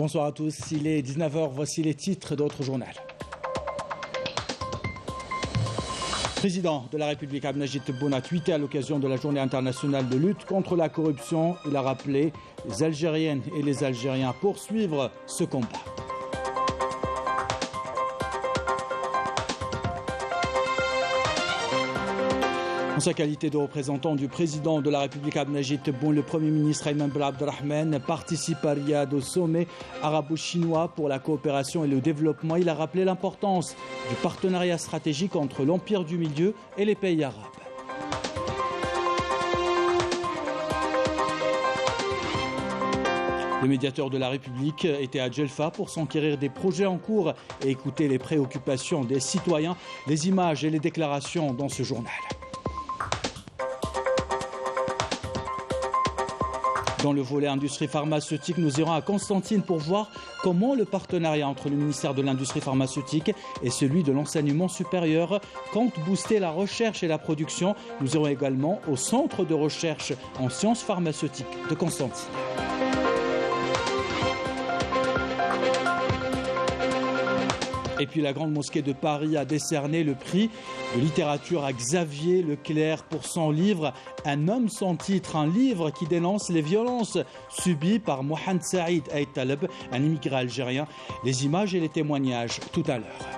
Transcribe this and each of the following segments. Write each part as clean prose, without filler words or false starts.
Bonsoir à tous, il est 19h, voici les titres d'autres journaux. Le président de la République Abdelmajid Tebboune a tweeté à l'occasion de la journée internationale de lutte contre la corruption. Il a rappelé les Algériennes et les Algériens à poursuivre ce combat. En sa qualité de représentant du président de la République Abdelmajid Tebboune, le Premier ministre Ayman Ben Abdelrahman participe à Riyad au sommet arabo-chinois pour la coopération et le développement. Il a rappelé l'importance du partenariat stratégique entre l'Empire du Milieu et les pays arabes. Le médiateur de la République était à Djelfa pour s'enquérir des projets en cours et écouter les préoccupations des citoyens, les images et les déclarations dans ce journal. Dans le volet industrie pharmaceutique, nous irons à Constantine pour voir comment le partenariat entre le ministère de l'Industrie pharmaceutique et celui de l'enseignement supérieur compte booster la recherche et la production. Nous irons également au centre de recherche en sciences pharmaceutiques de Constantine. Et puis la Grande Mosquée de Paris a décerné le prix de littérature à Xavier Leclerc pour son livre « Un homme sans titre », un livre qui dénonce les violences subies par Mohamed Saïd Aït Taleb, un immigré algérien. Les images et les témoignages tout à l'heure.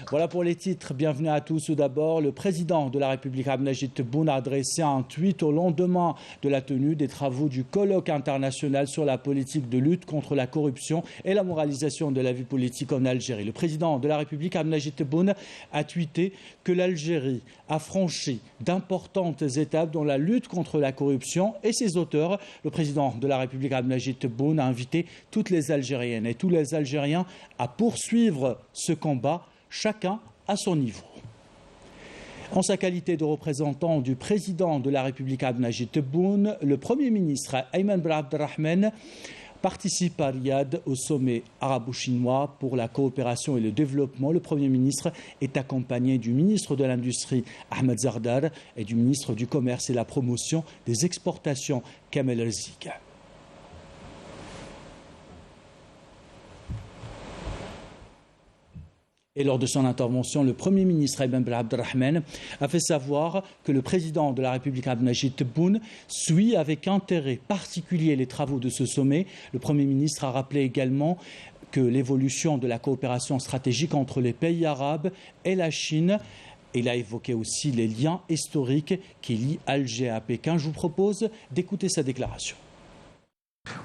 Voilà pour les titres. Bienvenue à tous. Tout d'abord, le président de la République Abdelmajid Tebboune a adressé un tweet au lendemain de la tenue des travaux du colloque international sur la politique de lutte contre la corruption et la moralisation de la vie politique en Algérie. Le président de la République Abdelmajid Tebboune a tweeté que l'Algérie a franchi d'importantes étapes dans la lutte contre la corruption et ses auteurs. Le président de la République Abdelmajid Tebboune a invité toutes les Algériennes et tous les Algériens à poursuivre ce combat, chacun à son niveau. En sa qualité de représentant du président de la République Abdelmajid Tebboune, le Premier ministre Ayman Ben Abdelrahman participe à Riyad au sommet arabo-chinois pour la coopération et le développement. Le Premier ministre est accompagné du ministre de l'Industrie Ahmed Zardar et du ministre du Commerce et la promotion des exportations Kamel Rizk. Et lors de son intervention, le Premier ministre Ayman Ben Abdelrahman a fait savoir que le président de la République Abdelmajid Tebboune suit avec intérêt particulier les travaux de ce sommet. Le Premier ministre a rappelé également que l'évolution de la coopération stratégique entre les pays arabes et la Chine. Il a évoqué aussi les liens historiques qui lient Alger à Pékin. Je vous propose d'écouter sa déclaration.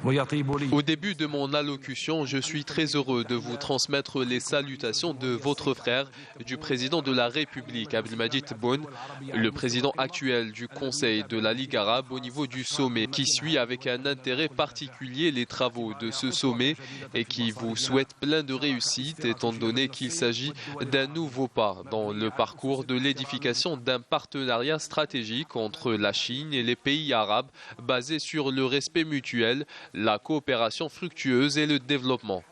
Au début de mon allocution, je suis très heureux de vous transmettre les salutations de votre frère, du président de la République, Abdelmajid Tebboune, le président actuel du Conseil de la Ligue arabe au niveau du sommet, qui suit avec un intérêt particulier les travaux de ce sommet et qui vous souhaite plein de réussite étant donné qu'il s'agit d'un nouveau pas dans le parcours de l'édification d'un partenariat stratégique entre la Chine et les pays arabes basé sur le respect mutuel, la coopération fructueuse et le développement.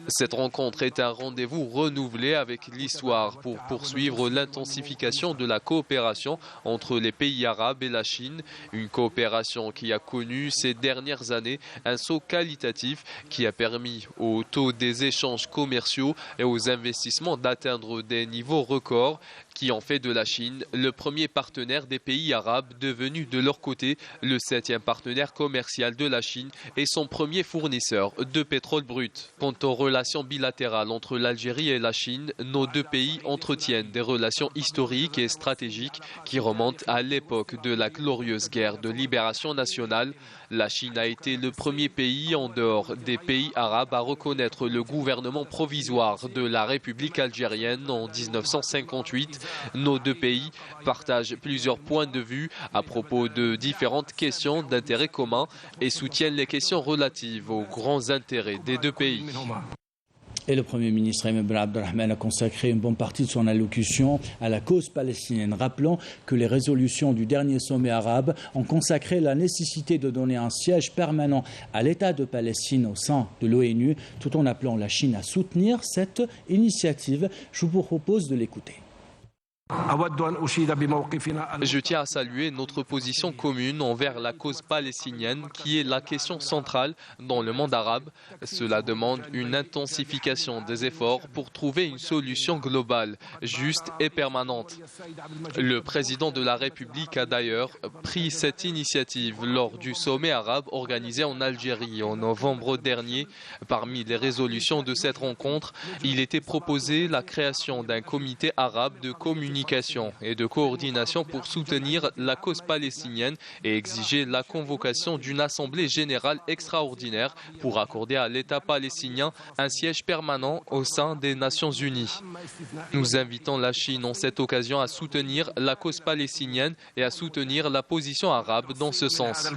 Cette rencontre est un rendez-vous renouvelé avec l'histoire pour poursuivre l'intensification de la coopération entre les pays arabes et la Chine, une coopération qui a connu ces dernières années un saut qualitatif qui a permis au taux des échanges commerciaux et aux investissements d'atteindre des niveaux records qui ont fait de la Chine le premier partenaire des pays arabes, devenu de leur côté le 7e partenaire commercial de la Chine et son premier fournisseur de pétrole brut. Quant aux relations bilatérales entre l'Algérie et la Chine, nos deux pays entretiennent des relations historiques et stratégiques qui remontent à l'époque de la glorieuse guerre de libération nationale. La Chine a été le premier pays en dehors des pays arabes à reconnaître le gouvernement provisoire de la République algérienne en 1958. Nos deux pays partagent plusieurs points de vue à propos de différentes questions d'intérêt commun et soutiennent les questions relatives aux grands intérêts des deux pays. Et le Premier ministre Ayman Ben Abdelrahman a consacré une bonne partie de son allocution à la cause palestinienne, rappelant que les résolutions du dernier sommet arabe ont consacré la nécessité de donner un siège permanent à l'État de Palestine au sein de l'ONU, tout en appelant la Chine à soutenir cette initiative. Je vous propose de l'écouter. Je tiens à saluer notre position commune envers la cause palestinienne, qui est la question centrale dans le monde arabe. Cela demande une intensification des efforts pour trouver une solution globale, juste et permanente. Le président de la République a d'ailleurs pris cette initiative lors du sommet arabe organisé en Algérie en novembre dernier. Parmi les résolutions de cette rencontre, il était proposé la création d'un comité arabe de communication et de coordination pour soutenir la cause palestinienne et exiger la convocation d'une assemblée générale extraordinaire pour accorder à l'État palestinien un siège permanent au sein des Nations Unies. Nous invitons la Chine en cette occasion à soutenir la cause palestinienne et à soutenir la position arabe dans ce sens.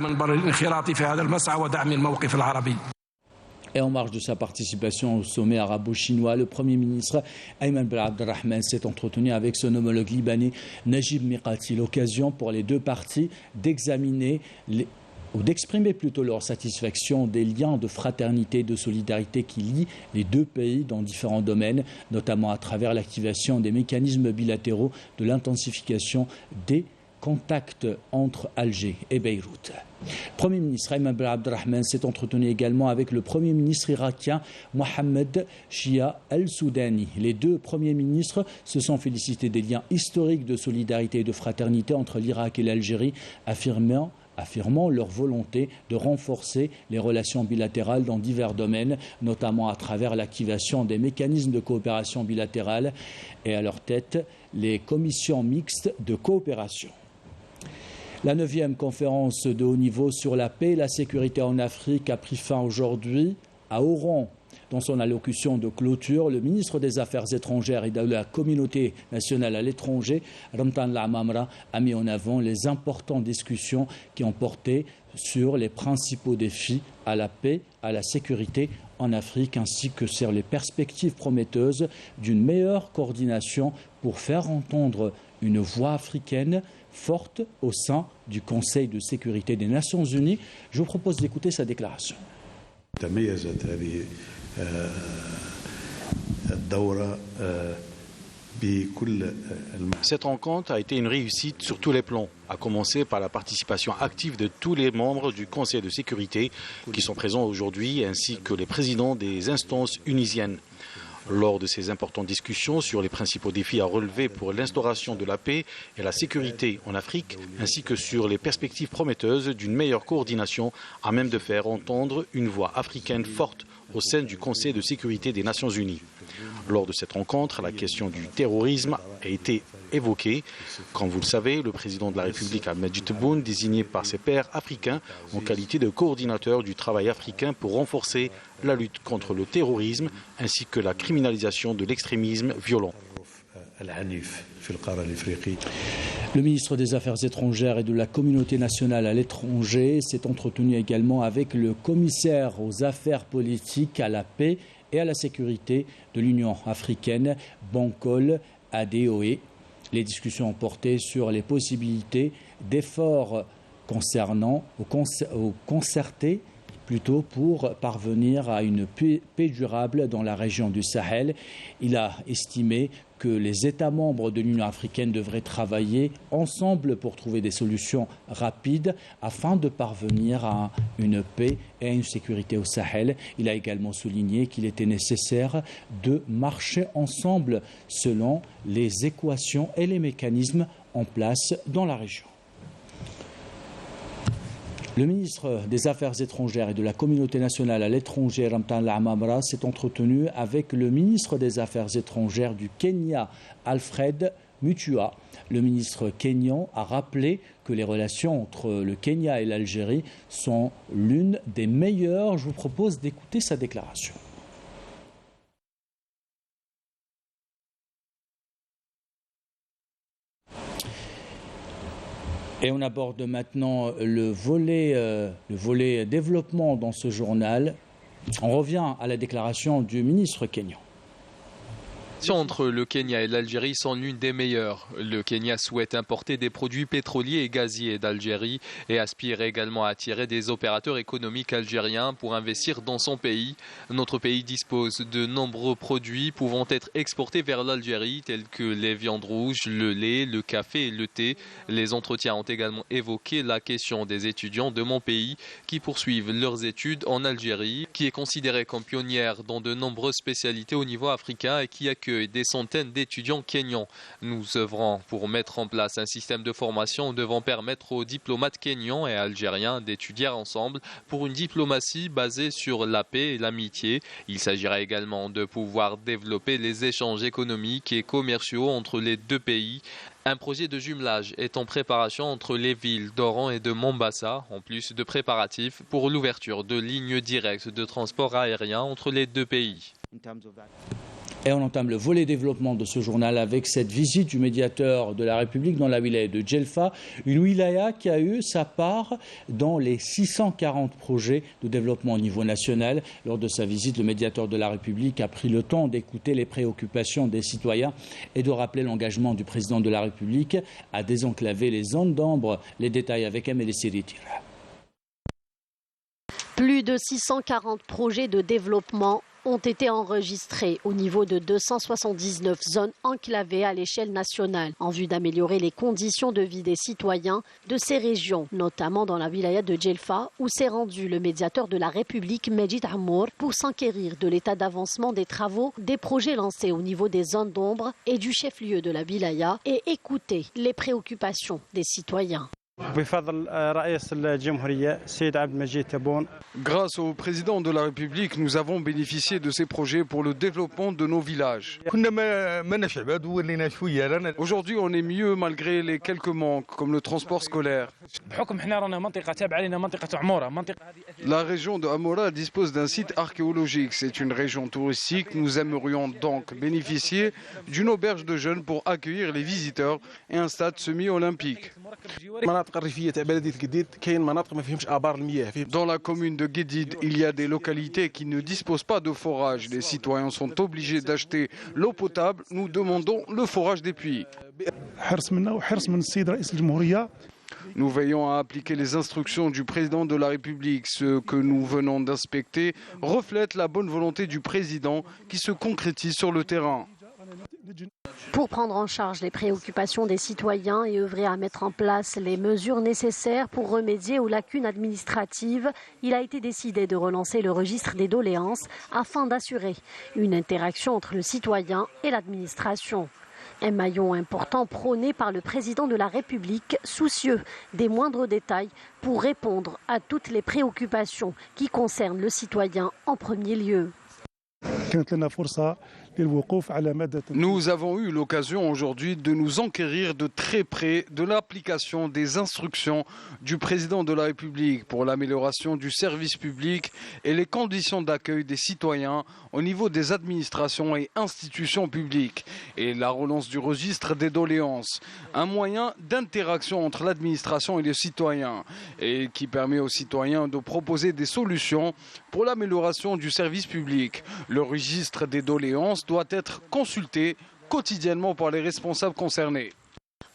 Et en marge de sa participation au sommet arabo-chinois, le Premier ministre Ayman Ben Abdelrahman s'est entretenu avec son homologue libanais Najib Mikati. L'occasion pour les deux parties d'examiner ou d'exprimer plutôt leur satisfaction des liens de fraternité et de solidarité qui lient les deux pays dans différents domaines, notamment à travers l'activation des mécanismes bilatéraux de l'intensification des contacts entre Alger et Beyrouth. Le Premier ministre Ayman Ben Abdelrahman s'est entretenu également avec le Premier ministre irakien Mohamed Shia al-Soudani. Les deux premiers ministres se sont félicités des liens historiques de solidarité et de fraternité entre l'Irak et l'Algérie, affirmant leur volonté de renforcer les relations bilatérales dans divers domaines, notamment à travers l'activation des mécanismes de coopération bilatérale et à leur tête les commissions mixtes de coopération. La 9e conférence de haut niveau sur la paix et la sécurité en Afrique a pris fin aujourd'hui à Oran. Dans son allocution de clôture, le ministre des Affaires étrangères et de la communauté nationale à l'étranger, Ramtan Lamamra, a mis en avant les importantes discussions qui ont porté sur les principaux défis à la paix, à la sécurité en Afrique, ainsi que sur les perspectives prometteuses d'une meilleure coordination pour faire entendre une voix africaine forte au sein du Conseil de sécurité des Nations Unies. Je vous propose d'écouter sa déclaration. Cette rencontre a été une réussite sur tous les plans, à commencer par la participation active de tous les membres du Conseil de sécurité qui sont présents aujourd'hui, ainsi que les présidents des instances unisiennes. Lors de ces importantes discussions sur les principaux défis à relever pour l'instauration de la paix et la sécurité en Afrique, ainsi que sur les perspectives prometteuses d'une meilleure coordination à même de faire entendre une voix africaine forte au sein du Conseil de sécurité des Nations Unies. Lors de cette rencontre, la question du terrorisme a été évoquée. Comme vous le savez, le président de la République, Abdelmajid Tebboune, désigné par ses pairs africains en qualité de coordinateur du travail africain pour renforcer la lutte contre le terrorisme ainsi que la criminalisation de l'extrémisme violent. Le ministre des Affaires étrangères et de la communauté nationale à l'étranger s'est entretenu également avec le commissaire aux affaires politiques, à la paix et à la sécurité de l'Union africaine, Bankole Adeoye. Les discussions ont porté sur les possibilités d'efforts concertés pour parvenir à une paix durable dans la région du Sahel. Il a estimé que les États membres de l'Union africaine devraient travailler ensemble pour trouver des solutions rapides afin de parvenir à une paix et à une sécurité au Sahel. Il a également souligné qu'il était nécessaire de marcher ensemble selon les équations et les mécanismes en place dans la région. Le ministre des Affaires étrangères et de la communauté nationale à l'étranger, Ramtan Lamamra, s'est entretenu avec le ministre des Affaires étrangères du Kenya, Alfred Mutua. Le ministre kényan a rappelé que les relations entre le Kenya et l'Algérie sont l'une des meilleures. Je vous propose d'écouter sa déclaration. Et on aborde maintenant le volet développement dans ce journal. On revient à la déclaration du ministre kényan. Entre le Kenya et l'Algérie sont l'une des meilleures. Le Kenya souhaite importer des produits pétroliers et gaziers d'Algérie et aspire également à attirer des opérateurs économiques algériens pour investir dans son pays. Notre pays dispose de nombreux produits pouvant être exportés vers l'Algérie tels que les viandes rouges, le lait, le café et le thé. Les entretiens ont également évoqué la question des étudiants de mon pays qui poursuivent leurs études en Algérie, qui est considérée comme pionnière dans de nombreuses spécialités au niveau africain et qui accueille des centaines d'étudiants kenyans. Nous œuvrons pour mettre en place un système de formation devant permettre aux diplomates kenyans et algériens d'étudier ensemble pour une diplomatie basée sur la paix et l'amitié. Il s'agira également de pouvoir développer les échanges économiques et commerciaux entre les deux pays. Un projet de jumelage est en préparation entre les villes d'Oran et de Mombasa, en plus de préparatifs pour l'ouverture de lignes directes de transport aérien entre les deux pays. Et on entame le volet développement de ce journal avec cette visite du médiateur de la République dans la wilaya de Djelfa, une wilaya qui a eu sa part dans les 640 projets de développement au niveau national. Lors de sa visite, le médiateur de la République a pris le temps d'écouter les préoccupations des citoyens et de rappeler l'engagement du président de la République à désenclaver les zones d'ombre. Les détails avec Amélie Siritir. Plus de 640 projets de développement ont été enregistrés au niveau de 279 zones enclavées à l'échelle nationale en vue d'améliorer les conditions de vie des citoyens de ces régions, notamment dans la wilaya de Djelfa où s'est rendu le médiateur de la République Medjid Amour pour s'enquérir de l'état d'avancement des travaux, des projets lancés au niveau des zones d'ombre et du chef-lieu de la wilaya et écouter les préoccupations des citoyens. Grâce au président de la République, nous avons bénéficié de ces projets pour le développement de nos villages. Aujourd'hui, on est mieux malgré les quelques manques, comme le transport scolaire. La région de Amoura dispose d'un site archéologique. C'est une région touristique. Nous aimerions donc bénéficier d'une auberge de jeunes pour accueillir les visiteurs et un stade semi-olympique. Dans la commune de Guédid, il y a des localités qui ne disposent pas de forage. Les citoyens sont obligés d'acheter l'eau potable. Nous demandons le forage des puits. Nous veillons à appliquer les instructions du président de la République. Ce que nous venons d'inspecter reflète la bonne volonté du président qui se concrétise sur le terrain. Pour prendre en charge les préoccupations des citoyens et œuvrer à mettre en place les mesures nécessaires pour remédier aux lacunes administratives, il a été décidé de relancer le registre des doléances afin d'assurer une interaction entre le citoyen et l'administration. Un maillon important prôné par le président de la République, soucieux des moindres détails pour répondre à toutes les préoccupations qui concernent le citoyen en premier lieu. Nous avons eu l'occasion aujourd'hui de nous enquérir de très près de l'application des instructions du président de la République pour l'amélioration du service public et les conditions d'accueil des citoyens au niveau des administrations et institutions publiques et la relance du registre des doléances, un moyen d'interaction entre l'administration et les citoyens et qui permet aux citoyens de proposer des solutions pour l'amélioration du service public. Le registre des doléances doit être consulté quotidiennement par les responsables concernés.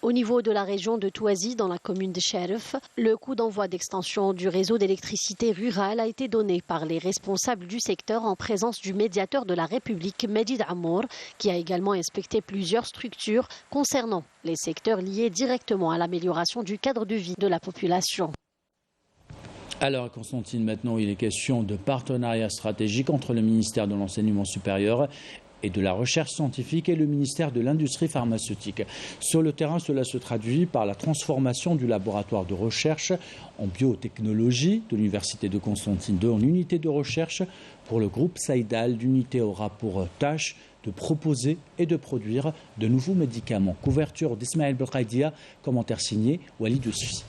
Au niveau de la région de Touazi, dans la commune de Cherif, le coup d'envoi d'extension du réseau d'électricité rurale a été donné par les responsables du secteur en présence du médiateur de la République, Medjid Amour, qui a également inspecté plusieurs structures concernant les secteurs liés directement à l'amélioration du cadre de vie de la population. Alors Constantine, maintenant il est question de partenariat stratégique entre le ministère de l'Enseignement supérieur et de la Recherche scientifique et le ministère de l'Industrie pharmaceutique. Sur le terrain, cela se traduit par la transformation du laboratoire de recherche en biotechnologie de l'Université de Constantine II en unité de recherche pour le groupe Saïdal. L'unité aura pour tâche de proposer et de produire de nouveaux médicaments. Couverture d'Ismaël Belkhaidia, commentaire signé Walid Yousfi.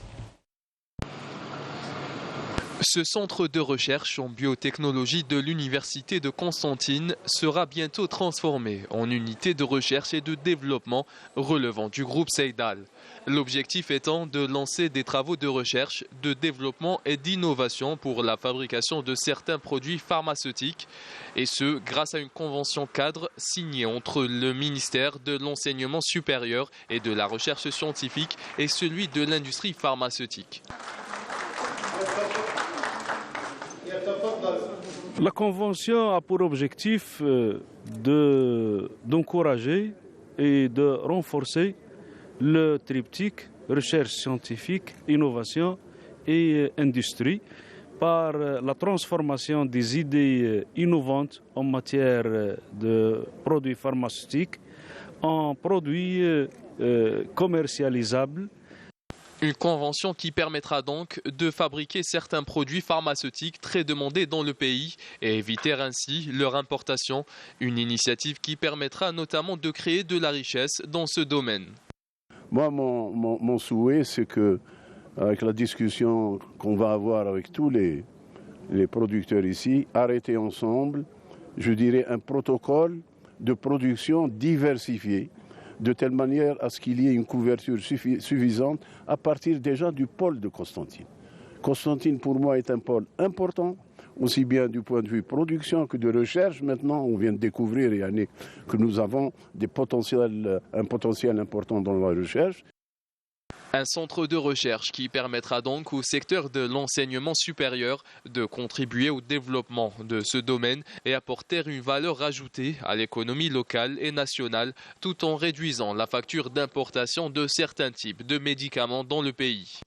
Ce centre de recherche en biotechnologie de l'Université de Constantine sera bientôt transformé en unité de recherche et de développement relevant du groupe Seydal. L'objectif étant de lancer des travaux de recherche, de développement et d'innovation pour la fabrication de certains produits pharmaceutiques, et ce grâce à une convention cadre signée entre le ministère de l'Enseignement supérieur et de la Recherche scientifique et celui de l'industrie pharmaceutique. La Convention a pour objectif d'encourager et de renforcer le triptyque recherche scientifique, innovation et industrie par la transformation des idées innovantes en matière de produits pharmaceutiques en produits commercialisables. Une convention qui permettra donc de fabriquer certains produits pharmaceutiques très demandés dans le pays et éviter ainsi leur importation. Une initiative qui permettra notamment de créer de la richesse dans ce domaine. Moi, mon souhait, c'est que, avec la discussion qu'on va avoir avec tous les producteurs ici, arrêter ensemble, je dirais, un protocole de production diversifié, de telle manière à ce qu'il y ait une couverture suffisante à partir déjà du pôle de Constantine. Constantine, pour moi, est un pôle important, aussi bien du point de vue production que de recherche. Maintenant, on vient de découvrir que nous avons un potentiel important dans la recherche. Un centre de recherche qui permettra donc au secteur de l'enseignement supérieur de contribuer au développement de ce domaine et apporter une valeur ajoutée à l'économie locale et nationale tout en réduisant la facture d'importation de certains types de médicaments dans le pays.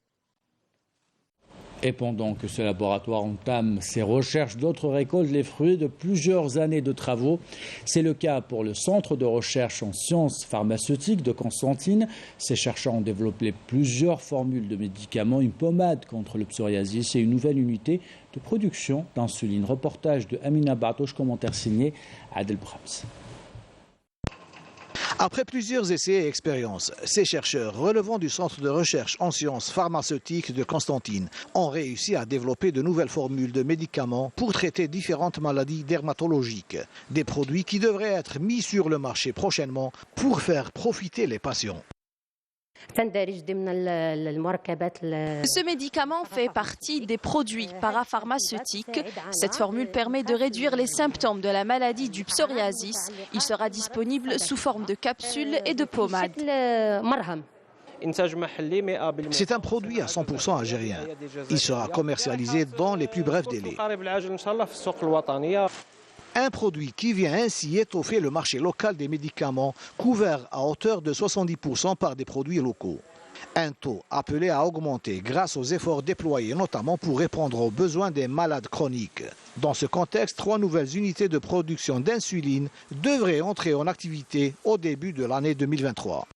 Et pendant que ce laboratoire entame ses recherches, d'autres récoltent les fruits de plusieurs années de travaux. C'est le cas pour le Centre de recherche en sciences pharmaceutiques de Constantine. Ces chercheurs ont développé plusieurs formules de médicaments, une pommade contre le psoriasis et une nouvelle unité de production d'insuline. Reportage de Amina Bartosh, commentaire signé Adel Brahms. Après plusieurs essais et expériences, ces chercheurs relevant du Centre de recherche en sciences pharmaceutiques de Constantine ont réussi à développer de nouvelles formules de médicaments pour traiter différentes maladies dermatologiques. Des produits qui devraient être mis sur le marché prochainement pour faire profiter les patients. Ce médicament fait partie des produits parapharmaceutiques. Cette formule permet de réduire les symptômes de la maladie du psoriasis. Il sera disponible sous forme de capsules et de pommades. C'est un produit à 100% algérien. Il sera commercialisé dans les plus brefs délais. Un produit qui vient ainsi étoffer le marché local des médicaments couvert à hauteur de 70% par des produits locaux. Un taux appelé à augmenter grâce aux efforts déployés notamment pour répondre aux besoins des malades chroniques. Dans ce contexte, 3 nouvelles unités de production d'insuline devraient entrer en activité au début de l'année 2023.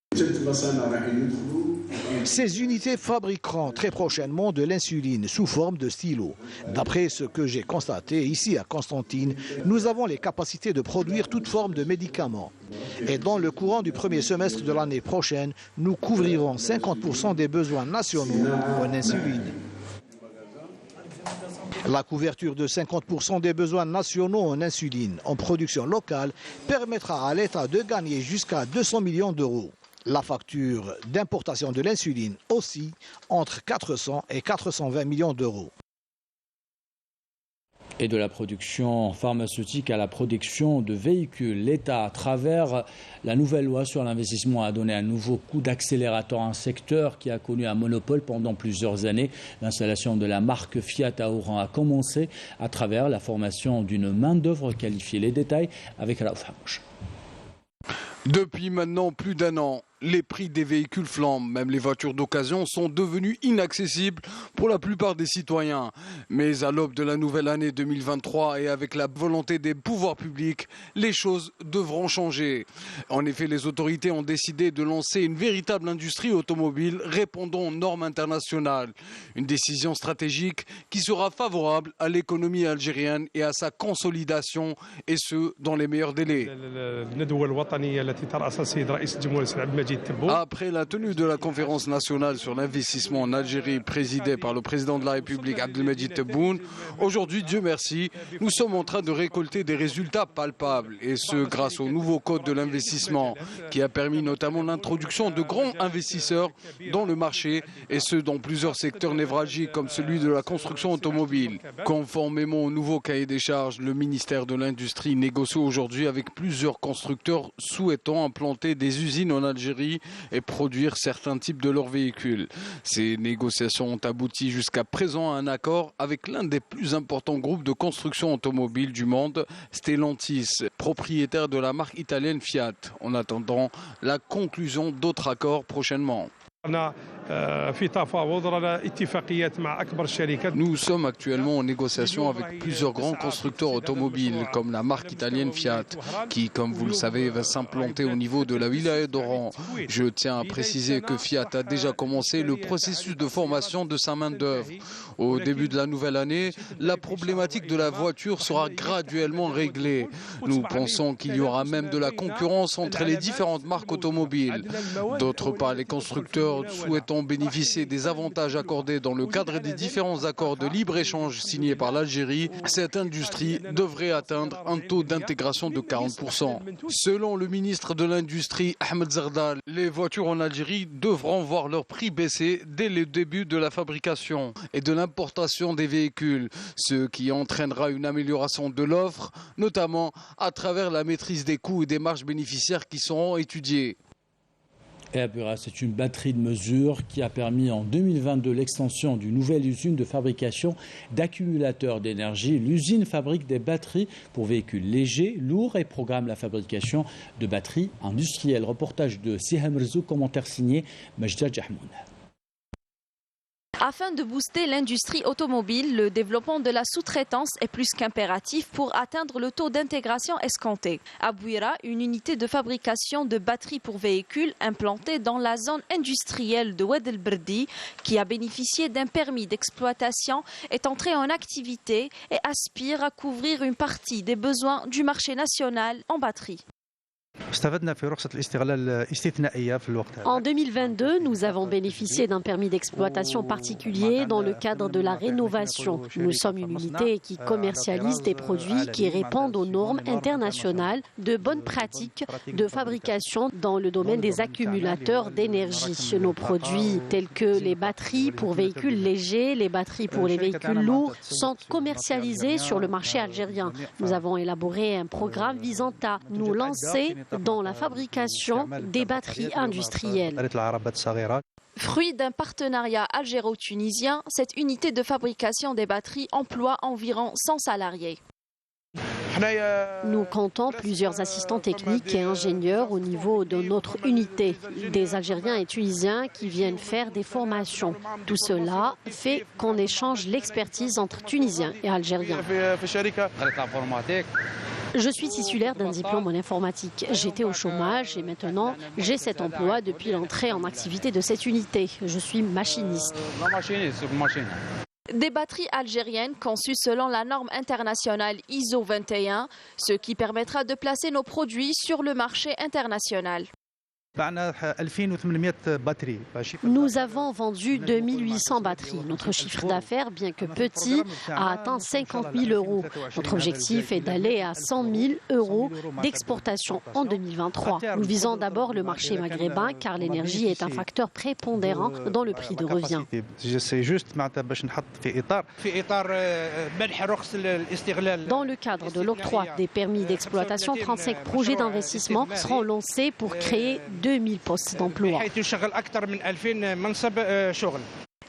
Ces unités fabriqueront très prochainement de l'insuline sous forme de stylo. D'après ce que j'ai constaté ici à Constantine, nous avons les capacités de produire toute forme de médicaments. Et dans le courant du premier semestre de l'année prochaine, nous couvrirons 50% des besoins nationaux en insuline. La couverture de 50% des besoins nationaux en insuline en production locale permettra à l'État de gagner jusqu'à 200 millions d'euros. La facture d'importation de l'insuline aussi entre 400 et 420 millions d'euros. Et de la production pharmaceutique à la production de véhicules, l'État, à travers la nouvelle loi sur l'investissement, a donné un nouveau coup d'accélérateur à un secteur qui a connu un monopole pendant plusieurs années. L'installation de la marque Fiat à Oran a commencé à travers la formation d'une main-d'œuvre qualifiée. Les détails avec Raouf Hamouche. Depuis maintenant plus d'un an, les prix des véhicules flambent. Même les voitures d'occasion sont devenues inaccessibles pour la plupart des citoyens. Mais à l'aube de la nouvelle année 2023 et avec la volonté des pouvoirs publics, les choses devront changer. En effet, les autorités ont décidé de lancer une véritable industrie automobile répondant aux normes internationales. Une décision stratégique qui sera favorable à l'économie algérienne et à sa consolidation, et ce, dans les meilleurs délais. Après la tenue de la conférence nationale sur l'investissement en Algérie présidée par le président de la République Abdelmadjid Tebboune, aujourd'hui, Dieu merci, nous sommes en train de récolter des résultats palpables, et ce grâce au nouveau code de l'investissement qui a permis notamment l'introduction de grands investisseurs dans le marché, et ce dans plusieurs secteurs névralgiques comme celui de la construction automobile. Conformément au nouveau cahier des charges, le ministère de l'Industrie négocie aujourd'hui avec plusieurs constructeurs souhaitant implanter des usines en Algérie et produire certains types de leurs véhicules. Ces négociations ont abouti jusqu'à présent à un accord avec l'un des plus importants groupes de construction automobile du monde, Stellantis, propriétaire de la marque italienne Fiat, en attendant la conclusion d'autres accords prochainement. Nous sommes actuellement en négociation avec plusieurs grands constructeurs automobiles comme la marque italienne Fiat qui, comme vous le savez, va s'implanter au niveau de la wilaya d'Oran. Je tiens à préciser que Fiat a déjà commencé le processus de formation de sa main-d'œuvre. Au début de la nouvelle année, la problématique de la voiture sera graduellement réglée. Nous pensons qu'il y aura même de la concurrence entre les différentes marques automobiles. D'autre part, les constructeurs souhaitant bénéficier des avantages accordés dans le cadre des différents accords de libre-échange signés par l'Algérie, cette industrie devrait atteindre un taux d'intégration de 40%. Selon le ministre de l'Industrie, Ahmed Zardal, les voitures en Algérie devront voir leur prix baisser dès le début de la fabrication et de l'importation des véhicules, ce qui entraînera une amélioration de l'offre, notamment à travers la maîtrise des coûts et des marges bénéficiaires qui seront étudiées. Et à Buras, c'est une batterie de mesure qui a permis en 2022 l'extension d'une nouvelle usine de fabrication d'accumulateurs d'énergie. L'usine fabrique des batteries pour véhicules légers, lourds et programme la fabrication de batteries industrielles. Reportage de Sihem Rzou, commentaire signé Majda Jahmoun. Afin de booster l'industrie automobile, le développement de la sous-traitance est plus qu'impératif pour atteindre le taux d'intégration escompté. À Bouira, une unité de fabrication de batteries pour véhicules implantée dans la zone industrielle de Oued El Berdi, qui a bénéficié d'un permis d'exploitation, est entrée en activité et aspire à couvrir une partie des besoins du marché national en batterie. En 2022, nous avons bénéficié d'un permis d'exploitation particulier dans le cadre de la rénovation. Nous sommes une unité qui commercialise des produits qui répondent aux normes internationales de bonnes pratiques de fabrication dans le domaine des accumulateurs d'énergie. Nos produits tels que les batteries pour véhicules légers, les batteries pour les véhicules lourds sont commercialisés sur le marché algérien. Nous avons élaboré un programme visant à nous lancer dans la fabrication des batteries industrielles. Fruit d'un partenariat algéro-tunisien, cette unité de fabrication des batteries emploie environ 100 salariés. Nous comptons plusieurs assistants techniques et ingénieurs au niveau de notre unité, des Algériens et Tunisiens qui viennent faire des formations. Tout cela fait qu'on échange l'expertise entre Tunisiens et Algériens. Je suis titulaire d'un diplôme en informatique. J'étais au chômage et maintenant j'ai cet emploi depuis l'entrée en activité de cette unité. Je suis machiniste. Des batteries algériennes conçues selon la norme internationale ISO 21, ce qui permettra de placer nos produits sur le marché international. Nous avons vendu 2800 batteries. Notre chiffre d'affaires, bien que petit, a atteint 50 000 euros. Notre objectif est d'aller à 100 000 euros d'exportation en 2023. Nous visons d'abord le marché maghrébin car l'énergie est un facteur prépondérant dans le prix de revient. Dans le cadre de l'octroi des permis d'exploitation, 35 projets d'investissement seront lancés pour créer 2000 postes d'emploi.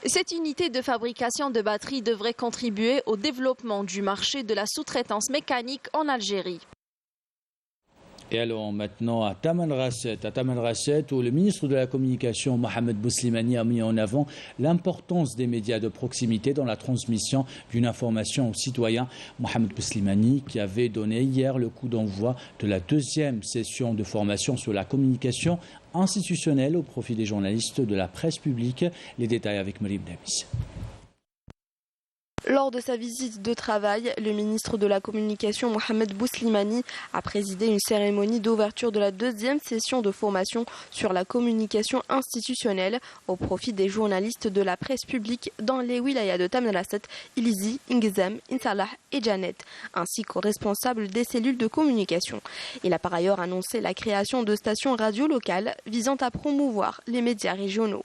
Cette unité de fabrication de batteries devrait contribuer au développement du marché de la sous-traitance mécanique en Algérie. Et allons maintenant à Tamanrasset, où le ministre de la Communication, Mohamed Bouslimani, a mis en avant l'importance des médias de proximité dans la transmission d'une information aux citoyens. Mohamed Bouslimani, qui avait donné hier le coup d'envoi de la deuxième session de formation sur la communication institutionnelle au profit des journalistes de la presse publique. Les détails avec Marim Damis. Lors de sa visite de travail, le ministre de la Communication Mohamed Bouslimani a présidé une cérémonie d'ouverture de la deuxième session de formation sur la communication institutionnelle au profit des journalistes de la presse publique dans les wilayas de Tamanrasset, Ilizi, Ingzam, Insalah et Janet, ainsi qu'aux responsables des cellules de communication. Il a par ailleurs annoncé la création de stations radio locales visant à promouvoir les médias régionaux.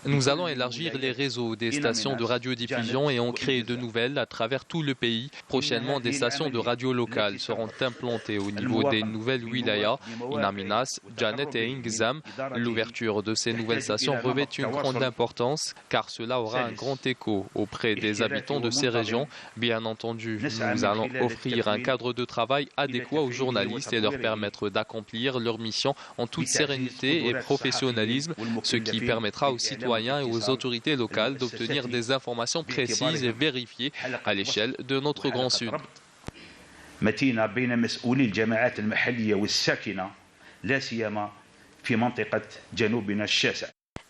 Nous allons élargir les réseaux des stations de radiodiffusion et en créer de nouvelles à travers tout le pays. Prochainement, des stations de radio locales seront implantées au niveau des nouvelles wilayas, Inaminas, Janet et Ingzam. L'ouverture de ces nouvelles stations revêt une grande importance car cela aura un grand écho auprès des habitants de ces régions. Bien entendu, nous allons offrir un cadre de travail adéquat aux journalistes et leur permettre d'accomplir leur mission en toute sérénité et professionnalisme, ce qui permettra aux citoyens et aux autorités locales d'obtenir des informations précises et vérifiées à l'échelle de notre Grand Sud.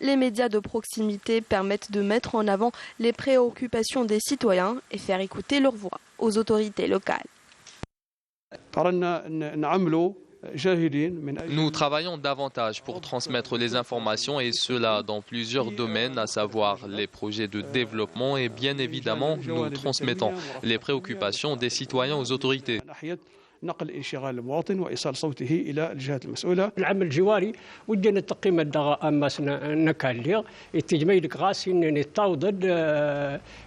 Les médias de proximité permettent de mettre en avant les préoccupations des citoyens et faire écouter leur voix aux autorités locales. Nous travaillons davantage pour transmettre les informations et cela dans plusieurs domaines, à savoir les projets de développement et bien évidemment nous transmettons les préoccupations des citoyens aux autorités. نقل انشغال المواطن وإيصال صوته إلى الجهات المسؤولة. العمل الجواري ودنا التقييم الدغا أماس نكالي التجميد قاسين نتاودد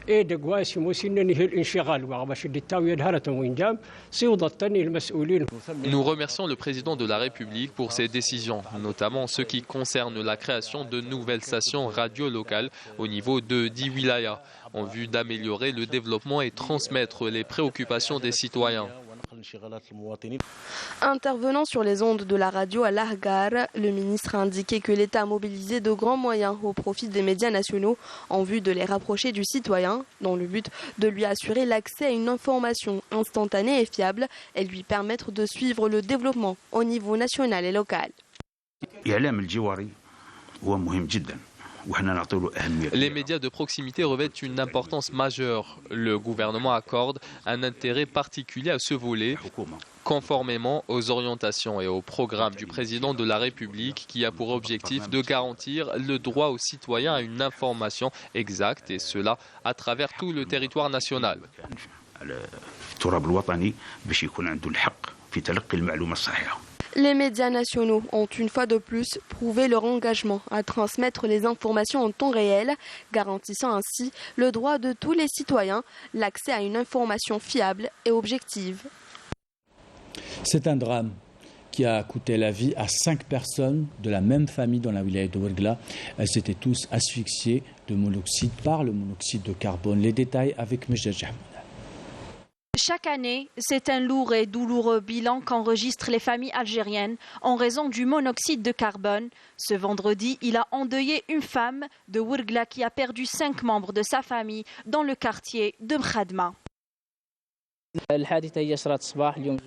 إيدق واسي موسين نهي الانشغال وغباش الدتاو يدهرة وينجام سيوضتني المسؤولين. Nous remercions le président de la République pour ses décisions, notamment ce qui concerne la création de nouvelles stations radio locales au niveau de 10 wilayas, en vue d'améliorer le développement et transmettre les préoccupations des citoyens. Intervenant sur les ondes de la radio à Lahgar, le ministre a indiqué que l'État a mobilisé de grands moyens au profit des médias nationaux en vue de les rapprocher du citoyen, dans le but de lui assurer l'accès à une information instantanée et fiable et lui permettre de suivre le développement au niveau national et local. Les médias de proximité revêtent une importance majeure. Le gouvernement accorde un intérêt particulier à ce volet, conformément aux orientations et aux programmes du président de la République qui a pour objectif de garantir le droit aux citoyens à une information exacte et cela à travers tout le territoire national. Les médias nationaux ont une fois de plus prouvé leur engagement à transmettre les informations en temps réel, garantissant ainsi le droit de tous les citoyens, l'accès à une information fiable et objective. C'est un drame qui a coûté la vie à 5 personnes de la même famille dans la wilaya de Ouargla. Elles s'étaient tous asphyxiées par le monoxyde de carbone. Les détails avec Mejed Jahmoud. Chaque année, c'est un lourd et douloureux bilan qu'enregistrent les familles algériennes en raison du monoxyde de carbone. Ce vendredi, il a endeuillé une femme de Ouargla qui a perdu 5 membres de sa famille dans le quartier de Mkhadma.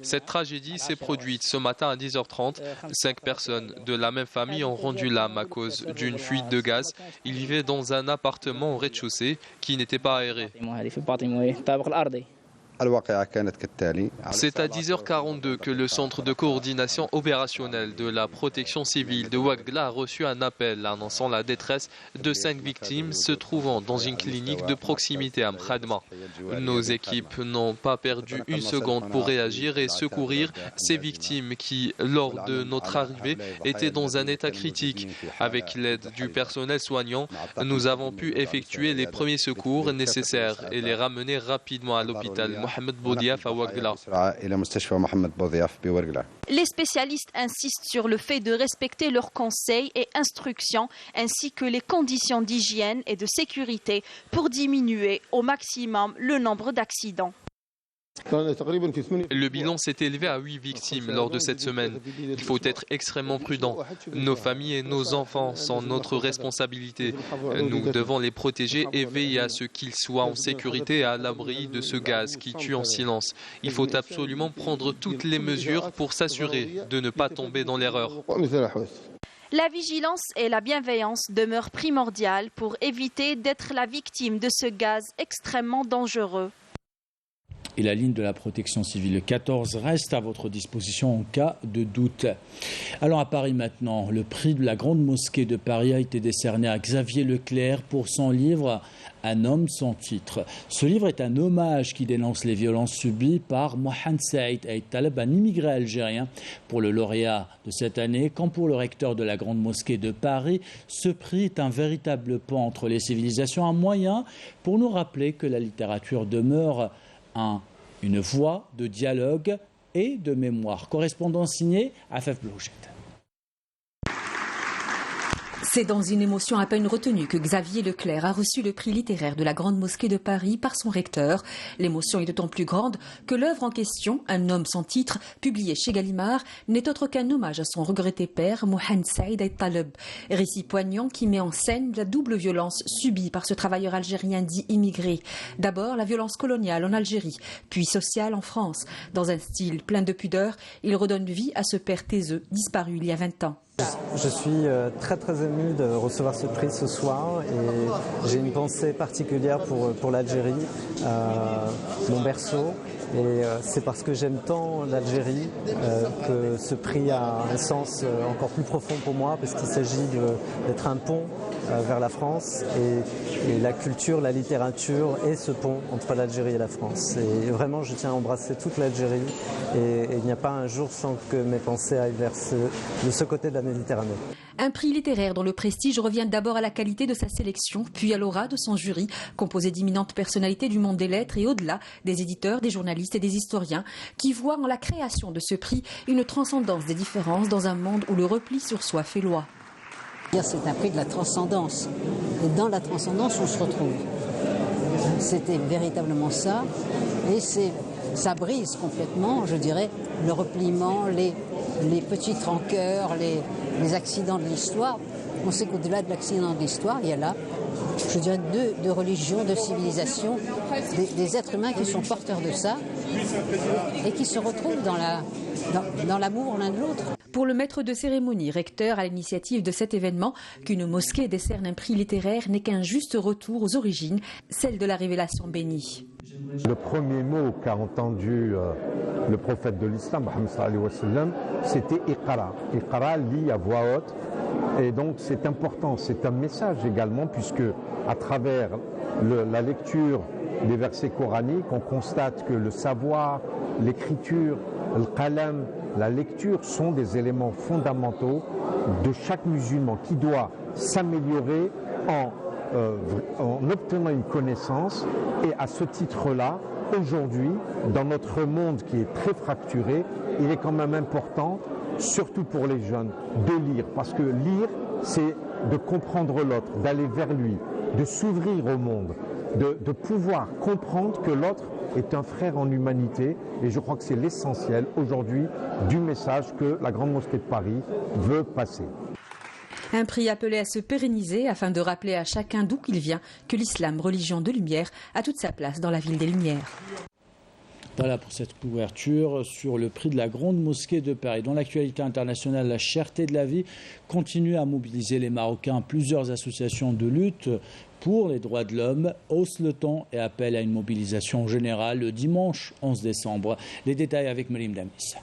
Cette tragédie s'est produite ce matin à 10h30. 5 personnes de la même famille ont rendu l'âme à cause d'une fuite de gaz. Ils vivaient dans un appartement au rez-de-chaussée qui n'était pas aéré. C'est à 10h42 que le centre de coordination opérationnelle de la protection civile de Ouargla a reçu un appel annonçant la détresse de 5 victimes se trouvant dans une clinique de proximité à Mkhadma. Nos équipes n'ont pas perdu une seconde pour réagir et secourir ces victimes qui, lors de notre arrivée, étaient dans un état critique. Avec l'aide du personnel soignant, nous avons pu effectuer les premiers secours nécessaires et les ramener rapidement à l'hôpital Mohamed Boudiaf à Ouargla. Les spécialistes insistent sur le fait de respecter leurs conseils et instructions ainsi que les conditions d'hygiène et de sécurité pour diminuer au maximum le nombre d'accidents. Le bilan s'est élevé à 8 victimes lors de cette semaine. Il faut être extrêmement prudent. Nos familles et nos enfants sont notre responsabilité. Nous devons les protéger et veiller à ce qu'ils soient en sécurité et à l'abri de ce gaz qui tue en silence. Il faut absolument prendre toutes les mesures pour s'assurer de ne pas tomber dans l'erreur. La vigilance et la bienveillance demeurent primordiales pour éviter d'être la victime de ce gaz extrêmement dangereux. Et la ligne de la protection civile 14 reste à votre disposition en cas de doute. Allons à Paris maintenant. Le prix de la Grande Mosquée de Paris a été décerné à Xavier Leclerc pour son livre « Un homme sans titre ». Ce livre est un hommage qui dénonce les violences subies par Mohamed Saïd Ait Taleb, un immigré algérien. Pour le lauréat de cette année, comme pour le recteur de la Grande Mosquée de Paris, ce prix est un véritable pont entre les civilisations, un moyen pour nous rappeler que la littérature demeure une voie de dialogue et de mémoire. Correspondant signé Afef Blouchet. C'est dans une émotion à peine retenue que Xavier Leclerc a reçu le prix littéraire de la Grande Mosquée de Paris par son recteur. L'émotion est d'autant plus grande que l'œuvre en question, Un homme sans titre, publié chez Gallimard, n'est autre qu'un hommage à son regretté père, Mohamed Saïd Ait Taleb. Récit poignant qui met en scène la double violence subie par ce travailleur algérien dit immigré. D'abord la violence coloniale en Algérie, puis sociale en France. Dans un style plein de pudeur, il redonne vie à ce père taiseux, disparu il y a 20 ans. Je suis très ému de recevoir ce prix ce soir et j'ai une pensée particulière pour l'Algérie, mon berceau. Et c'est parce que j'aime tant l'Algérie que ce prix a un sens encore plus profond pour moi, parce qu'il s'agit d'être un pont vers la France et la culture, la littérature est ce pont entre l'Algérie et la France. Et vraiment, je tiens à embrasser toute l'Algérie et il n'y a pas un jour sans que mes pensées aillent vers de ce côté de la Méditerranée. Un prix littéraire dont le prestige revient d'abord à la qualité de sa sélection, puis à l'aura de son jury, composé d'imminentes personnalités du monde des lettres et au-delà, des éditeurs, des journalistes et des historiens, qui voient en la création de ce prix une transcendance des différences dans un monde où le repli sur soi fait loi. C'est un prix de la transcendance. Et dans la transcendance, on se retrouve. C'était véritablement ça. Et ça brise complètement, je dirais, le repliement, les petites rancœurs, les accidents de l'histoire. On sait qu'au-delà de l'accident de l'histoire, il y a là, je dirais, deux religions, deux civilisations, des êtres humains qui sont porteurs de ça et qui se retrouvent dans l'amour l'un de l'autre. Pour le maître de cérémonie, recteur à l'initiative de cet événement, qu'une mosquée décerne un prix littéraire n'est qu'un juste retour aux origines, celle de la révélation bénie. Le premier mot qu'a entendu le prophète de l'islam, Mohammed sallallahu alayhi wa sallam, c'était Iqra. Iqra, lit à voix haute. Et donc c'est important, c'est un message également, puisque à travers la lecture des versets coraniques, on constate que le savoir, l'écriture, le qalam, la lecture sont des éléments fondamentaux de chaque musulman qui doit s'améliorer en obtenant une connaissance. Et à ce titre-là, aujourd'hui, dans notre monde qui est très fracturé, il est quand même important, surtout pour les jeunes, de lire. Parce que lire, c'est de comprendre l'autre, d'aller vers lui, de s'ouvrir au monde, de pouvoir comprendre que l'autre est un frère en humanité. Et je crois que c'est l'essentiel aujourd'hui du message que la Grande Mosquée de Paris veut passer. Un prix appelé à se pérenniser afin de rappeler à chacun d'où qu'il vient que l'islam, religion de lumière, a toute sa place dans la ville des Lumières. Voilà pour cette couverture sur le prix de la Grande Mosquée de Paris. Dans l'actualité internationale, la cherté de la vie continue à mobiliser les Marocains. Plusieurs associations de lutte pour les droits de l'homme haussent le ton et appellent à une mobilisation générale le dimanche 11 décembre. Les détails avec Merim Damis.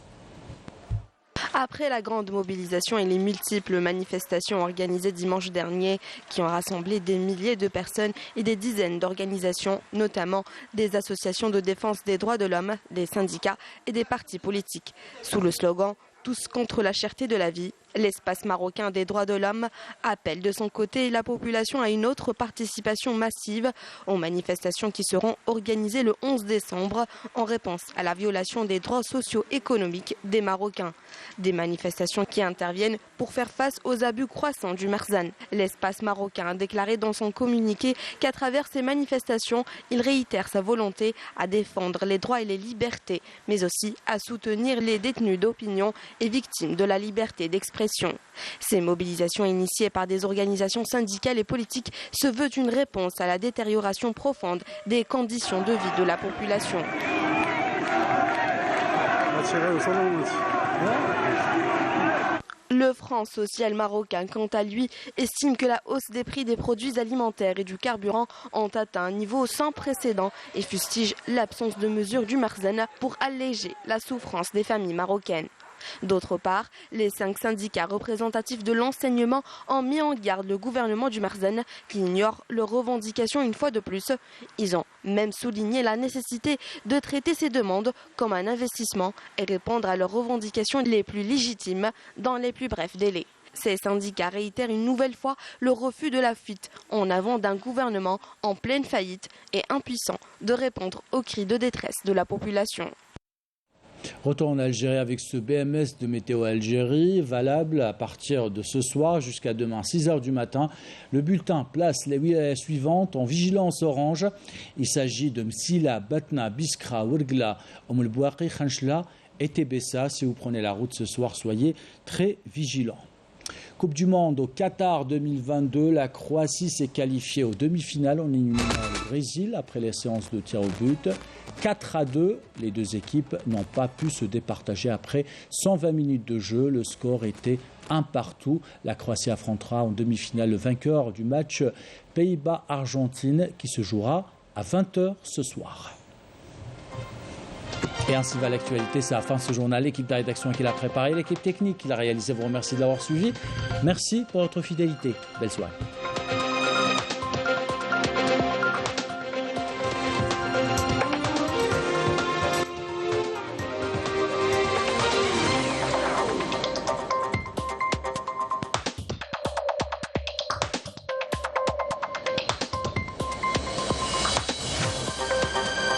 Après la grande mobilisation et les multiples manifestations organisées dimanche dernier qui ont rassemblé des milliers de personnes et des dizaines d'organisations, notamment des associations de défense des droits de l'homme, des syndicats et des partis politiques, sous le slogan « Tous contre la cherté de la vie », l'espace marocain des droits de l'homme appelle de son côté la population à une autre participation massive aux manifestations qui seront organisées le 11 décembre en réponse à la violation des droits socio-économiques des Marocains. Des manifestations qui interviennent pour faire face aux abus croissants du Merzan. L'espace marocain a déclaré dans son communiqué qu'à travers ces manifestations, il réitère sa volonté à défendre les droits et les libertés, mais aussi à soutenir les détenus d'opinion et victimes de la liberté d'expression. Ces mobilisations initiées par des organisations syndicales et politiques se veulent une réponse à la détérioration profonde des conditions de vie de la population. Le Front social marocain, quant à lui, estime que la hausse des prix des produits alimentaires et du carburant ont atteint un niveau sans précédent et fustige l'absence de mesures du Makhzen pour alléger la souffrance des familles marocaines. D'autre part, les 5 syndicats représentatifs de l'enseignement ont mis en garde le gouvernement du Makhzen qui ignore leurs revendications une fois de plus. Ils ont même souligné la nécessité de traiter ces demandes comme un investissement et répondre à leurs revendications les plus légitimes dans les plus brefs délais. Ces syndicats réitèrent une nouvelle fois le refus de la fuite en avant d'un gouvernement en pleine faillite et impuissant de répondre aux cris de détresse de la population. Retour en Algérie avec ce BMS de Météo Algérie, valable à partir de ce soir jusqu'à demain 6h du matin. Le bulletin place les wilayas suivantes en vigilance orange. Il s'agit de Msila, Batna, Biskra, Ouergla, Oum El Bouaqi, Khanchla et Tébessa. Si vous prenez la route ce soir, soyez très vigilants. Coupe du Monde au Qatar 2022, la Croatie s'est qualifiée aux demi-finales en éliminant le Brésil après les séances de tir au but. 4-2, les deux équipes n'ont pas pu se départager après 120 minutes de jeu. Le score était 1-1. La Croatie affrontera en demi-finale le vainqueur du match Pays-Bas-Argentine qui se jouera à 20h ce soir. Et ainsi va l'actualité, c'est la fin de ce journal. L'équipe de rédaction qui l'a préparé, l'équipe technique qui l'a réalisé, vous remercie de l'avoir suivi. Merci pour votre fidélité. Belle soirée.